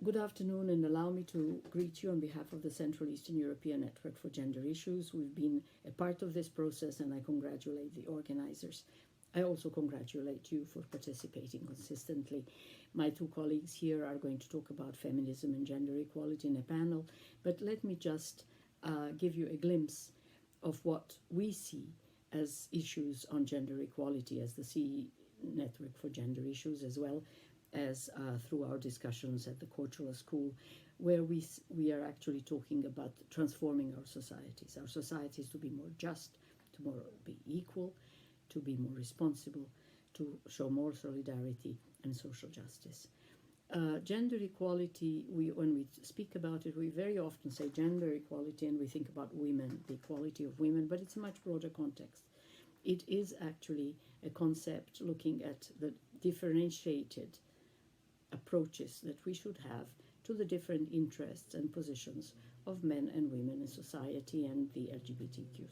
Good afternoon, and allow me to greet you on behalf of the Central Eastern European Network for Gender Issues. We've been a part of this process, and I congratulate the organizers. I also congratulate you for participating consistently. My two colleagues here are going to talk about feminism and gender equality in a panel, but let me just give you a glimpse of what we see as issues on gender equality as the CE Network for Gender Issues, as well as through our discussions at the Cultural School, where we are actually talking about transforming our societies to be more just, to more be equal, to be more responsible, to show more solidarity and social justice. Gender equality, when we speak about it, we very often say gender equality and we think about women, the equality of women, but it's a much broader context. It is actually a concept looking at the differentiated approaches that we should have to the different interests and positions of men and women in society and the LGBTQ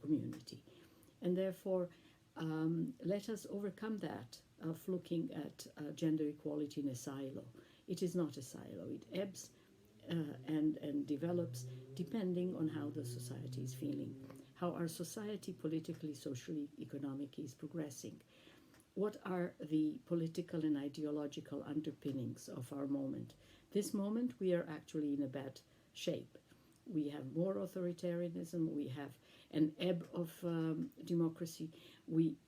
community. And therefore, let us overcome that of looking at gender equality in a silo. It is not a silo. It ebbs and develops depending on how the society is feeling, how our society politically, socially, economically is progressing. What are the political and ideological underpinnings of our moment? This moment, we are actually in a bad shape. We have more authoritarianism, we have an ebb of democracy, we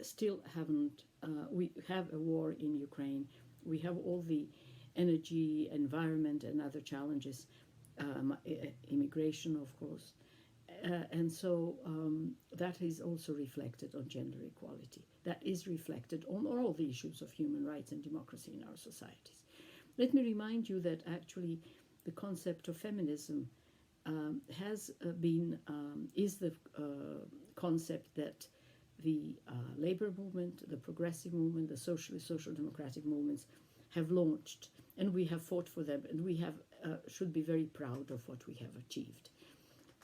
still haven't, we have a war in Ukraine, we have all the energy, environment and other challenges, immigration of course, and so that is also reflected on gender equality. That is reflected on all the issues of human rights and democracy in our societies. Let me remind you that actually the concept of feminism is the concept that the labor movement, the progressive movement, the socialist, social democratic movements have launched, and we have fought for them, and we have should be very proud of what we have achieved.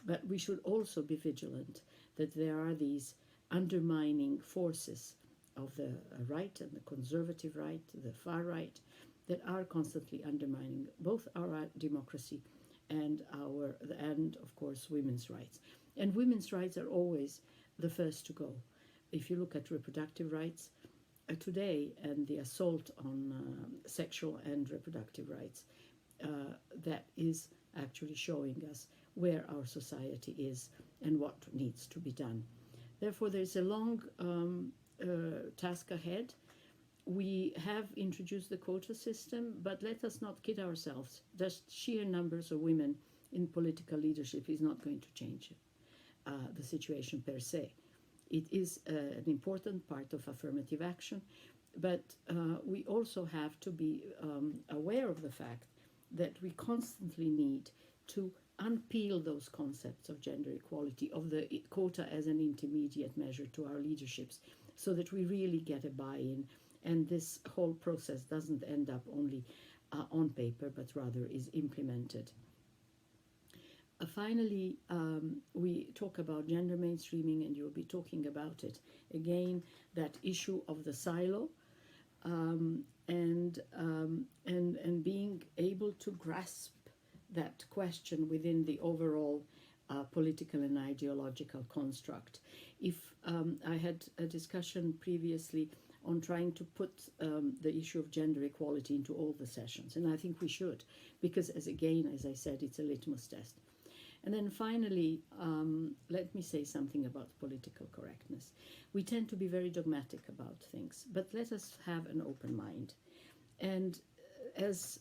But we should also be vigilant that there are these undermining forces of the right and the conservative right, the far right, that are constantly undermining both our democracy and of course women's rights. And women's rights are always the first to go. If you look at reproductive rights today and the assault on sexual and reproductive rights, that is actually showing us where our society is and what needs to be done. Therefore, there's a long task ahead. We have introduced the quota system, but let us not kid ourselves. Just sheer numbers of women in political leadership is not going to change the situation per se. It is an important part of affirmative action, but we also have to be aware of the fact that we constantly need to unpeel those concepts of gender equality, of the quota as an intermediate measure to our leaderships, so that we really get a buy-in and this whole process doesn't end up only on paper, but rather is implemented. Finally, we talk about gender mainstreaming, and you'll be talking about it again, that issue of the silo, and being able to grasp that question within the overall political and ideological construct. If I had a discussion previously on trying to put the issue of gender equality into all the sessions, and I think we should, because as I said, it's a litmus test. And then finally, let me say something about political correctness. We tend to be very dogmatic about things, but let us have an open mind. And as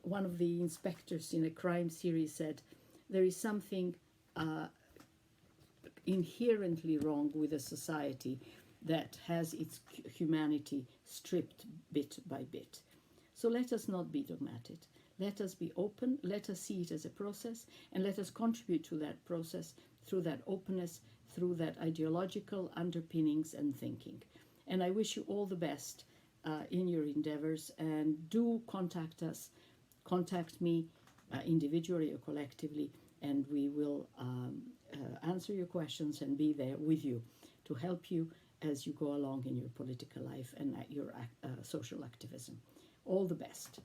one of the inspectors in a crime series said, there is something inherently wrong with a society that has its humanity stripped bit by bit. So let us not be dogmatic. Let us be open, let us see it as a process, and let us contribute to that process through that openness, through that ideological underpinnings and thinking. And I wish you all the best in your endeavors, and do contact us, contact me individually or collectively, and we will answer your questions and be there with you to help you as you go along in your political life and your social activism. All the best.